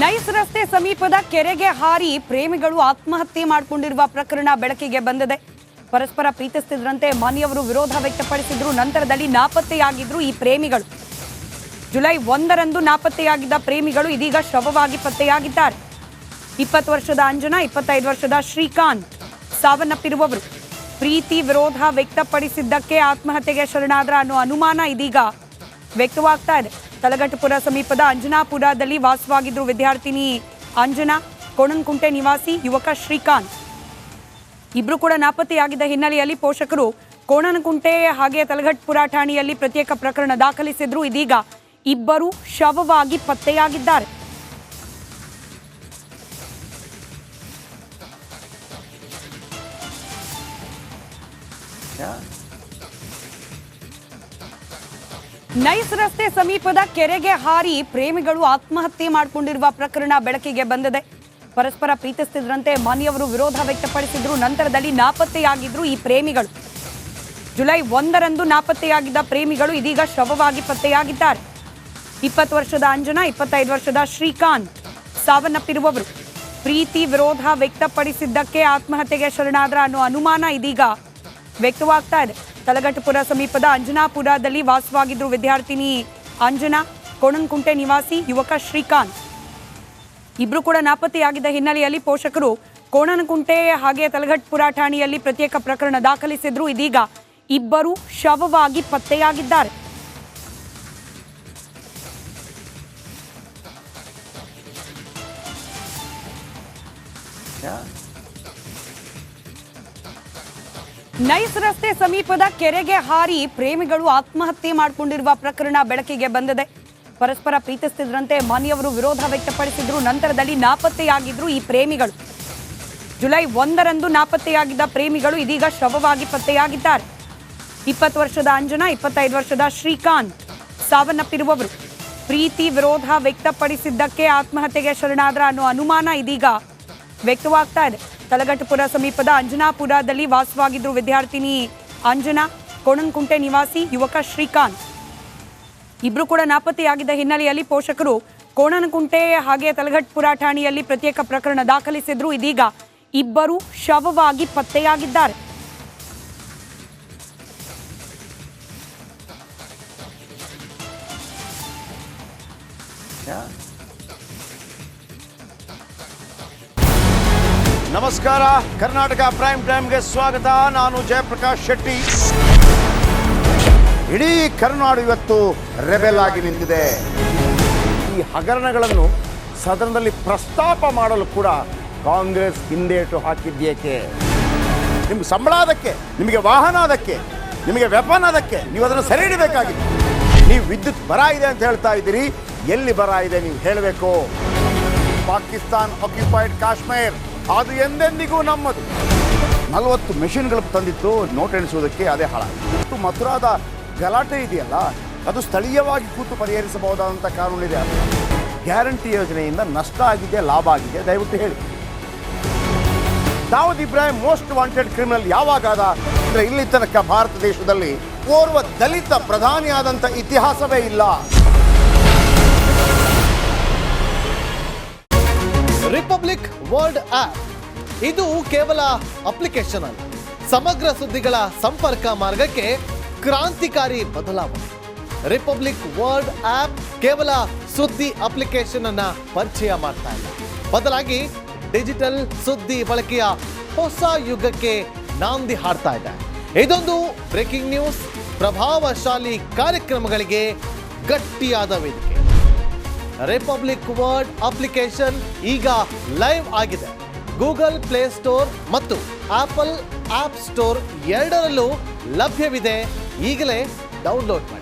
Nice ರಸ್ತೆ ಸಮೀಪದ ಕೆರೆಗೆ ಹಾರಿ ಪ್ರೇಮಿಗಳು ಆತ್ಮಹತ್ಯೆ ಮಾಡಿಕೊಂಡಿರುವ ಪ್ರಕರಣ ಬೆಳಕಿಗೆ ಬಂದಿದೆ. ಪರಸ್ಪರ ಪ್ರೀತಿಸುತ್ತಿದ್ದಂತೆ ಮನೆಯವರು ವಿರೋಧ ವ್ಯಕ್ತಪಡಿಸಿದ್ರು. ನಂತರದಲ್ಲಿ ನಾಪತ್ತೆಯಾಗಿದ್ರು ಈ ಪ್ರೇಮಿಗಳು. ಜುಲೈ 1ರಂದು ನಾಪತ್ತೆಯಾಗಿದ್ದ ಪ್ರೇಮಿಗಳು ಇದೀಗ ಶವವಾಗಿ ಪತ್ತೆಯಾಗಿದ್ದಾರೆ. 20 ವರ್ಷದ ಅಂಜನಾ, 25 ವರ್ಷದ ಶ್ರೀಕಾಂತ್ ಸಾವನ್ನಪ್ಪಿರುವವರು. ಪ್ರೀತಿ ವಿರೋಧ ವ್ಯಕ್ತಪಡಿಸಿದ್ದಕ್ಕೆ ಆತ್ಮಹತ್ಯೆಗೆ ಶರಣಾದ್ರ ಅನ್ನೋ ಅನುಮಾನ ಇದೀಗ ವ್ಯಕ್ತವಾಗ್ತಾ ಇದೆ. ತಲಘಟ್ಟಪುರ ಸಮೀಪದ ಅಂಜನಾಪುರದಲ್ಲಿ ವಾಸವಾಗಿದ್ರು ವಿದ್ಯಾರ್ಥಿನಿ ಅಂಜನಾ, ಕೋಣನಕುಂಟೆ ನಿವಾಸಿ ಯುವಕ ಶ್ರೀಕಾಂತ್. ಇಬ್ರು ಕೂಡ ನಾಪತ್ತೆಯಾಗಿದ್ದ ಹಿನ್ನೆಲೆಯಲ್ಲಿ ಪೋಷಕರು ಕೋಣನಕುಂಟೆ ಹಾಗೆ ತಲಘಟ್ಟಪುರ ಠಾಣೆಯಲ್ಲಿ ಪ್ರತ್ಯೇಕ ಪ್ರಕರಣ ದಾಖಲಿಸಿದ್ರು. ಇದೀಗ ಇಬ್ಬರು ಶವವಾಗಿ ಪತ್ತೆಯಾಗಿದ್ದಾರೆ. ನೈಸ್ ರಸ್ತೆ ಸಮೀಪದ ಕೆರೆಗೆ ಹಾರಿ ಪ್ರೇಮಿಗಳು ಆತ್ಮಹತ್ಯೆ ಮಾಡಿಕೊಂಡಿರುವ ಪ್ರಕರಣ ಬೆಳಕಿಗೆ ಬಂದಿದೆ. ಪರಸ್ಪರ ಪ್ರೀತಿಸುತ್ತಿದ್ದಂತೆ ಮನೆಯವರು ವಿರೋಧ ವ್ಯಕ್ತಪಡಿಸಿದ್ರು. ನಂತರದಲ್ಲಿ ನಾಪತ್ತೆಯಾಗಿದ್ರು ಈ ಪ್ರೇಮಿಗಳು. ಜುಲೈ 1ರಂದು ನಾಪತ್ತೆಯಾಗಿದ್ದ ಪ್ರೇಮಿಗಳು ಇದೀಗ ಶವವಾಗಿ ಪತ್ತೆಯಾಗಿದ್ದಾರೆ. 20 ವರ್ಷದ ಅಂಜನಾ, 25 ವರ್ಷದ ಶ್ರೀಕಾಂತ್ ಸಾವನ್ನಪ್ಪಿರುವವರು. ಪ್ರೀತಿ ವಿರೋಧ ವ್ಯಕ್ತಪಡಿಸಿದ್ದಕ್ಕೆ ಆತ್ಮಹತ್ಯೆಗೆ ಶರಣಾದ್ರ ಅನ್ನೋ ಅನುಮಾನ ಇದೀಗ ವ್ಯಕ್ತವಾಗ್ತಾ ಇದೆ. ತಲಘಟ್ಟಪುರ ಸಮೀಪದ ಅಂಜನಾಪುರದಲ್ಲಿ ವಾಸವಾಗಿದ್ರು ವಿದ್ಯಾರ್ಥಿನಿ ಅಂಜನಾ, ಕೋಣನಕುಂಟೆ ನಿವಾಸಿ ಯುವಕ ಶ್ರೀಕಾಂತ್. ಇಬ್ರು ಕೂಡ ನಾಪತ್ತೆಯಾಗಿದ್ದ ಹಿನ್ನೆಲೆಯಲ್ಲಿ ಪೋಷಕರು ಕೋಣನಕುಂಟೆ ಹಾಗೆ ತಲಘಟ್ಟಪುರ ಠಾಣೆಯಲ್ಲಿ ಪ್ರತ್ಯೇಕ ಪ್ರಕರಣ ದಾಖಲಿಸಿದ್ರು. ಇದೀಗ ಇಬ್ಬರು ಶವವಾಗಿ ಪತ್ತೆಯಾಗಿದ್ದಾರೆ. ನೈಸ್ ರಸ್ತೆ ಸಮೀಪದ ಕೆರೆಗೆ ಹಾರಿ ಪ್ರೇಮಿಗಳು ಆತ್ಮಹತ್ಯೆ ಮಾಡಿಕೊಂಡಿರುವ ಪ್ರಕರಣ ಬೆಳಕಿಗೆ ಬಂದಿದೆ. ಪರಸ್ಪರ ಪ್ರೀತಿಸುತ್ತಿದ್ದಂತೆ ಮನೆಯವರು ವಿರೋಧ ವ್ಯಕ್ತಪಡಿಸಿದ್ರು. ನಂತರದಲ್ಲಿ ನಾಪತ್ತೆಯಾಗಿದ್ರು ಈ ಪ್ರೇಮಿಗಳು. ಜುಲೈ 1ರಂದು ನಾಪತ್ತೆಯಾಗಿದ್ದ ಪ್ರೇಮಿಗಳು ಇದೀಗ ಶವವಾಗಿ ಪತ್ತೆಯಾಗಿದ್ದಾರೆ. 20 ವರ್ಷದ ಅಂಜನಾ, 25 ವರ್ಷದ ಶ್ರೀಕಾಂತ್ ಸಾವನ್ನಪ್ಪಿರುವವರು. ಪ್ರೀತಿ ವಿರೋಧ ವ್ಯಕ್ತಪಡಿಸಿದ್ದಕ್ಕೆ ಆತ್ಮಹತ್ಯೆಗೆ ಶರಣಾದ್ರ ಅನ್ನೋ ಅನುಮಾನ ಇದೀಗ ವ್ಯಕ್ತವಾಗ್ತಾ ಇದೆ. ತಲಘಟ್ಟಪುರ ಸಮೀಪದ ಅಂಜನಾಪುರದಲ್ಲಿ ವಾಸವಾಗಿದ್ರು ವಿದ್ಯಾರ್ಥಿನಿ ಅಂಜನಾ, ಕೋಣನಕುಂಟೆ ನಿವಾಸಿ ಯುವಕ ಶ್ರೀಕಾಂತ್. ಇಬ್ರು ಕೂಡ ನಾಪತ್ತೆಯಾಗಿದ್ದ ಹಿನ್ನೆಲೆಯಲ್ಲಿ ಪೋಷಕರು ಕೋಣನಕುಂಟೆ ಹಾಗೆ ತಲಘಟ್ಟಪುರ ಠಾಣೆಯಲ್ಲಿ ಪ್ರತ್ಯೇಕ ಪ್ರಕರಣ ದಾಖಲಿಸಿದ್ರು. ಇದೀಗ ಇಬ್ಬರು ಶವವಾಗಿ ಪತ್ತೆಯಾಗಿದ್ದಾರೆ. ನಮಸ್ಕಾರ, ಕರ್ನಾಟಕ ಪ್ರೈಮ್ ಟೈಮ್ಗೆ ಸ್ವಾಗತ. ನಾನು ಜಯಪ್ರಕಾಶ್ ಶೆಟ್ಟಿ. ಇಡೀ ಕರ್ನಾಡು ಇವತ್ತು ರೆಬೆಲ್ ಆಗಿ ನಿಂತಿದೆ. ಈ ಹಗರಣಗಳನ್ನು ಸದನದಲ್ಲಿ ಪ್ರಸ್ತಾಪ ಮಾಡಲು ಕೂಡ ಕಾಂಗ್ರೆಸ್ ಹಿಂದೇಟು ಹಾಕಿದ್ದೇಕೆ? ನಿಮ್ಗೆ ಸಂಬಳ ಅದಕ್ಕೆ, ನಿಮಗೆ ವಾಹನ ಅದಕ್ಕೆ, ನಿಮಗೆ ವೆಪನ್ ಅದಕ್ಕೆ, ನೀವು ಅದನ್ನು ಸೆರೆ ಹಿಡಿಬೇಕಾಗಿತ್ತು. ನೀವು ವಿದ್ಯುತ್ ಬರ ಇದೆ ಅಂತ ಹೇಳ್ತಾ ಇದ್ದೀರಿ. ಎಲ್ಲಿ ಬರ ಇದೆ ನೀವು ಹೇಳಬೇಕು. ಪಾಕಿಸ್ತಾನ್ ಆಕ್ಯುಪೈಡ್ ಕಾಶ್ಮೀರ್ ಅದು ಎಂದೆಂದಿಗೂ ನಮ್ಮದು. 40 ಮೆಷಿನ್ಗಳು ತಂದಿತ್ತು ನೋಟ್ ಎಣಿಸುವುದಕ್ಕೆ, ಅದೇ ಹಾಳಾಯಿತು. ಮಥುರಾದ ಗಲಾಟೆ ಇದೆಯಲ್ಲ, ಅದು ಸ್ಥಳೀಯವಾಗಿ ಕೂತು ಪರಿಹರಿಸಬಹುದಾದಂಥ ಕಾನೂನಿದೆ. ಗ್ಯಾರಂಟಿ ಯೋಜನೆಯಿಂದ ನಷ್ಟ ಆಗಿದೆ, ಲಾಭ ಆಗಿದೆ, ದಯವಿಟ್ಟು ಹೇಳಿ. Dawood Ibrahim most wanted criminal ಯಾವಾಗಾದ ಅಂದರೆ ಇಲ್ಲಿ ತನಕ ಭಾರತ ದೇಶದಲ್ಲಿ ಓರ್ವ ದಲಿತ ಪ್ರಧಾನಿ ಆದಂಥ ಇತಿಹಾಸವೇ ಇಲ್ಲ. ರಿಪಬ್ಲಿಕ್ ವರ್ಲ್ಡ್ ಆಪ್ ಇದು ಕೇವಲ ಅಪ್ಲಿಕೇಶನ್ ಅಲ್ಲ, ಸಮಗ್ರ ಸುದ್ದಿಗಳ ಸಂಪರ್ಕ ಮಾರ್ಗಕ್ಕೆ ಕ್ರಾಂತಿಕಾರಿ ಬದಲಾವಣೆ. ರಿಪಬ್ಲಿಕ್ ವರ್ಲ್ಡ್ ಆಪ್ ಕೇವಲ ಸುದ್ದಿ ಅಪ್ಲಿಕೇಶನ್ ಅನ್ನ ಪರಿಚಯ ಮಾಡ್ತಾ ಇಲ್ಲ, ಬದಲಾಗಿ ಡಿಜಿಟಲ್ ಸುದ್ದಿ ಬಳಕೆಯ ಹೊಸ ಯುಗಕ್ಕೆ ನಾಂದಿ ಹಾಡ್ತಾ ಇದೆ. ಇದೊಂದು ಬ್ರೇಕಿಂಗ್ ನ್ಯೂಸ್, ಪ್ರಭಾವಶಾಲಿ ಕಾರ್ಯಕ್ರಮಗಳಿಗೆ ಗಟ್ಟಿಯಾದ ವೇದಿಕೆ. ರಿಪಬ್ಲಿಕ್ ವರ್ಲ್ಡ್ ಅಪ್ಲಿಕೇಶನ್ ಈಗ ಲೈವ್ ಆಗಿದೆ. ಗೂಗಲ್ ಪ್ಲೇ ಸ್ಟೋರ್ ಮತ್ತು ಆಪಲ್ ಆಪ್ ಸ್ಟೋರ್ ಎರಡರಲ್ಲೂ ಲಭ್ಯವಿದೆ. ಈಗಲೇ ಡೌನ್ಲೋಡ್ ಮಾಡಿ.